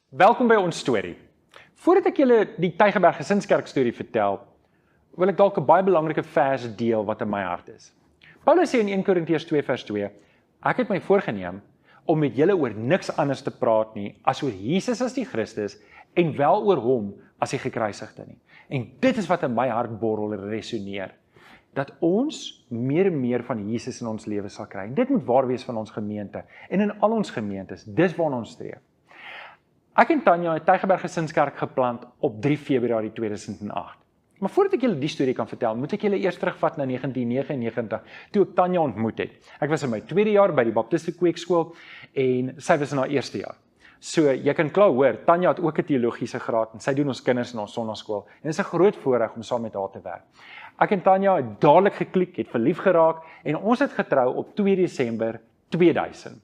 Welkom by ons storie. Voordat ek julle die Tygerberg Gesinskerk storie vertel, wil ek dalk 'n baie belangrike vers deel wat in my hart is. Paulus sê in 1 Korintiërs 2 vers 2, ek het my voorgenem om met julle oor niks anders te praat nie, as oor Jesus as die Christus, en wel oor hom as die gekruisigde nie. En dit is wat in my hart borrel en resoneer, dat ons meer en meer van Jesus in ons lewe sal kry. En dit moet waar wees van ons gemeente, en in al ons gemeentes, dis waarna ons streef. Ek en Tanya het Tygerberg Gesinskerk geplant op 3 Februarie 2008. Maar voordat ek julle die storie kan vertel, moet ek julle eers terugvat na 1999, toe ek Tanya ontmoet het. Ek was in my 2de jaar by die Baptiste Kweekskool, en sy was in haar 1ste jaar. So, jy kan klaar hoor, Tanya het ook 'n teologiese graad, en sy doen ons kinders in ons sonnaskool, en dit is 'n groot voorreg om saam met haar te werk. Ek en Tanya het dadelik geklik, het verlief geraak, en ons het getrou op 2 Desember 2000.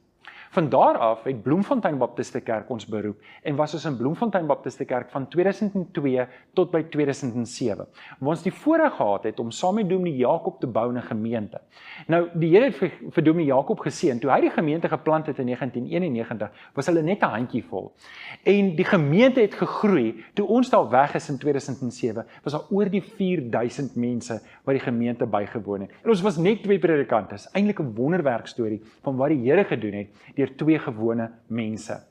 Van daar af het Bloemfontein Baptiste Kerk ons beroep en was ons in Bloemfontein Baptiste Kerk van 2002 tot by 2007, waar ons die voorreg gehad het om saam met Dominee Jakob te bou in 'n gemeente. Nou, die Here het vir Dominee Jakob geseën, toe hy die gemeente geplant het in 1991, was hulle net 'n handjievol. En die gemeente het gegroei, toe ons daar weg is in 2007, was daar oor die 4000 mense wat die gemeente bygewoon het. En ons was net 2 predikante, is eintlik 'n wonderwerkstorie van wat die Here gedoen het, deur 2 gewone mense.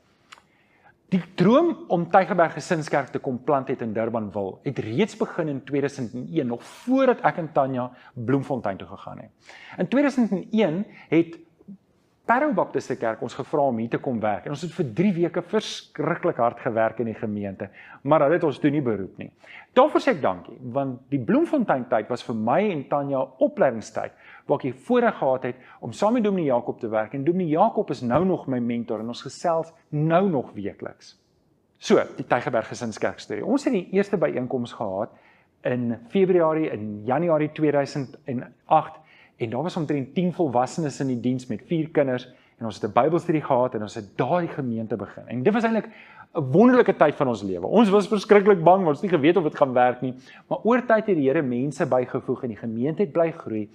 Die droom om Tygerberg Gesinskerk te kom plant het in Durbanville, het reeds begin in 2001, nog voordat ek en Tanya Bloemfontein toe gegaan het. In 2001 het Parow Baptiste Kerk ons gevra om hier te kom werk, en ons het vir 3 weke verskriklik hard gewerk in die gemeente, maar hulle het ons toe nie beroep nie. Daarvoor sê ek dankie, want die Bloemfontein tyd was vir my en Tanya opleidingstyd, waar ek die voorreg gehad het om saam met Dominee Jakob te werk, en Dominee Jakob is nou nog my mentor, en ons gesels nou nog weekliks. So, die Tygerberg Gesinskerk storie. Ons het die eerste byeenkoms gehad in Januarie 2008, en daar was omtrent 10 volwassenes in die diens met 4 kinders, en ons het 'n Bybelstudie gehad, en ons het daar die gemeente begin. En dit was eintlik 'n wonderlike tyd van ons lewe. Ons was verskriklik bang, ons het nie geweet of dit gaan werk nie, maar oor tyd het die Here mense bygevoeg, en die gemeente het bly groei.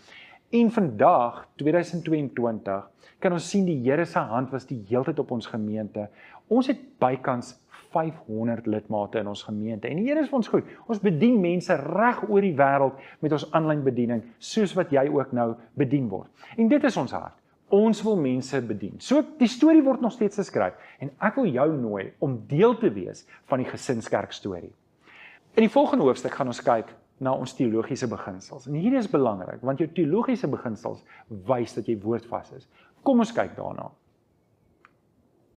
En vandag, 2022, kan ons sien die Here se hand was die hele tyd op ons gemeente. Ons het bykans 500 lidmate in ons gemeente, en die Here is vir ons goed. Ons bedien mense reg oor die wêreld met ons aanlyn bediening, soos wat jy ook nou bedien word. En dit is ons hart. Ons wil mense bedien. So, die storie word nog steeds geskryf, en ek wil jou nooi om deel te wees van die Gesinskerk storie. In die volgende hoofstuk gaan ons kyk na ons teologiese beginsels. En hierdie is belangrik, want jou teologiese beginsels wys dat jy woordvas is. Kom ons kyk daarna.